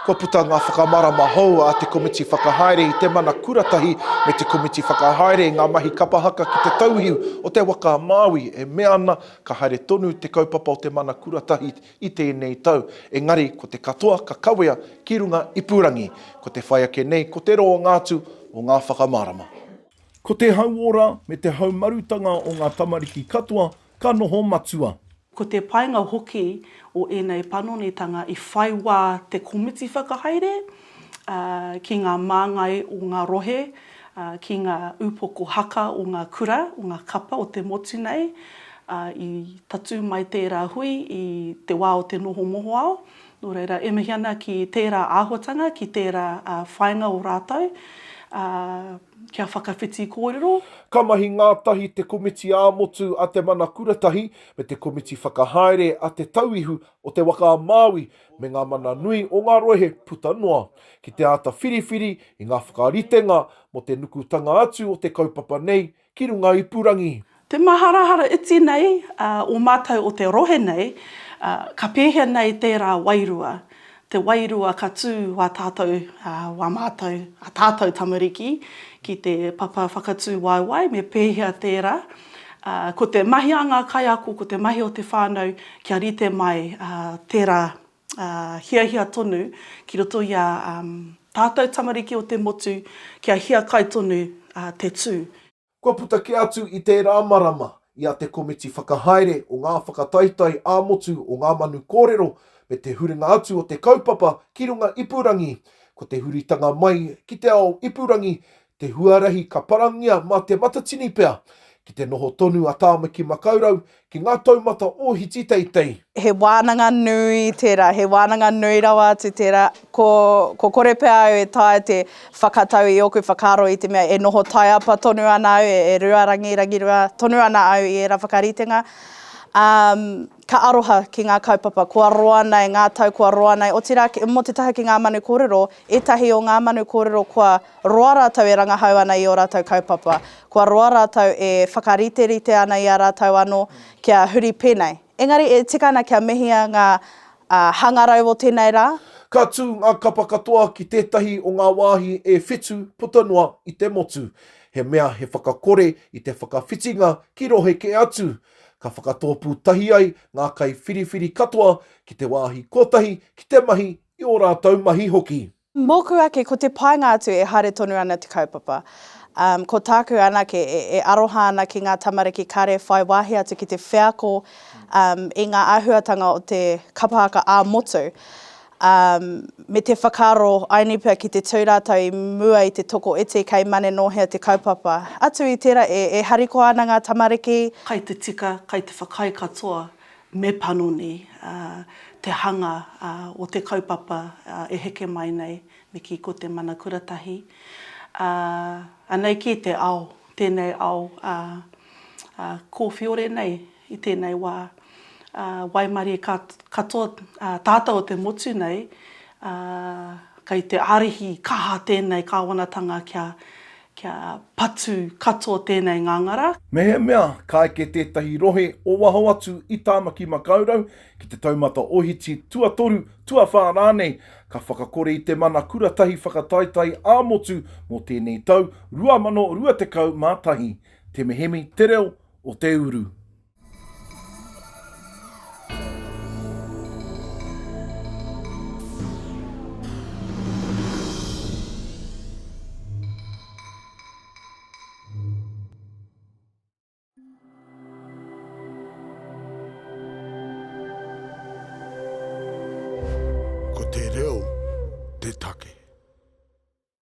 Kua puta ngā whakamarama hou a te komiti whakahaere i Te Mana Kura Tahi me te komiti whakahaere ngā mahi kapa haka ki te tauhiu o te waka Māui e mea ana ka haere tonu te kaupapa o Te Mana Kura Tahi i tēnei tau. Engari, ko te katoa, ka kawea, ki runga i Pūrangi, ko te whai ake nei, ko te roa ngātu o ngā whakamarama. Ko te hauora me te haumarutanga o ngā tamariki katoa, ka noho matua. Ko te painga hoki o ēnei panonitanga i whai wā te komiti whakahaere, ki ngā māngai o ngā rohe, ki ngā upoko haka o ngā kura, o ngā kapa o te motu nei, i tatu mai tērā hui i te wā o te noho moho ao. Nō reira, e mihi ana ki tērā āhuatanga, ki tērā whainga o rātou, kia whakawhiti kōrero. Ka mahi ngātahi te komiti āmotu a Te Mana Kura Tahi me te komiti whakahaere a te tauihu o te waka Māui me ngā mana nui o ngā rohe puta noa. Ki te ata whiriwhiri i ngā whakaritenga mo te nukutanga atu o te kaupapa nei ki runga i Pūrangi. Te maharahara iti nei o mātou o te rohe nei, ka pēhea nei tērā wairua. Te wairua ka tū wā tātou, wā mātou, a tātou tamariki, ki te papa whakatū waiwai, me pēhea tērā. Ko te mahi a ngā kaiako, ko te mahi o te whānau, kia rite mai tērā hiahia tonu, ki roto i a tātou tamariki o te motu, kia hia kai tonu te tū. Kua puta ke atu i te rāmarama i a te komiti whakahaere o ngā whakataetae āmotu o ngā Manu Kōrero, me te huringa atu o te kaupapa ki runga i Pūrangi, ko te huritanga mai ki te ao i Pūrangi, te huarahi ka parangia mā te matatini pea, ki te noho tonu a tāma ki makaurau, ki ngā taumata o hiti teitei. He wānanga nui tērā, he wānanga nui rawa atu tērā, ko kore pea au e tae te whakatau i oku whakaaro i te mea, e noho tai apa tonu ana au, e ruarangi rangirua tonu ana au i era whakaritenga. Ka aroha ki ngā kaupapa, kua roa nei, ngā tau kua roa nei. O te rā, mo te taha ki ngā Manu Kōrero, etahi o ngā Manu Kōrero kua roa rātau e rangahau ana i o rātau kaupapa. Kua roa rātau e whakarite-rite ana i a rātau anō kia huri pēnei. Engari, e tika ana kia mehia ngā hangarau o tēnei rā. Ka tū ngā kapa katoa ki tētahi o ngā wāhi e whetū puta noa i te motu. He mea he whakakore i te whakawhitinga ki rohe ke atu. Ka whakatōpū tahi ai ngā kai whiriwhiri katoa ki te wāhi kotahi, ki te mahi i o rātau mahi hoki. Mōku ake, ko te painga atu e haere tonu ana te kaupapa. Ko tāku anake e aroha ana ki ngā tamariki kare whai wāhi atu ki te wheako i ngā āhuatanga o te kapahaka ā-motu. Me te whakaaro ainipea ki te tūrātau i mua i te toko ete kei mane nohea te kaupapa. Atu i tērā e hariko ana ngā tamariki. Kai te tika, kai te whakai katoa me panoni, te hanga o te kaupapa e heke mai nei me ki ko Te Mana Kura Tahi. Anei ki te ao, tēnei ao, kōwhiore nei i tēnei wā. Waimari katoa tātou o te motu nei, kei te arihi kaha tēnei kāwanatanga kia patu katoa tēnei ngangara. Me he mea, ka eke tētahi rohe o waho atu i tāma ki makaurau, ki te taumata ohiti tuatoru, tuawhārānei, ka whakakore i Te Mana Kura Tahi whakataetae āmotu mō tēnei tau, 2020 mātahi, Tema Hemi, Te Reo o Te Uru. Ko te reo, te take.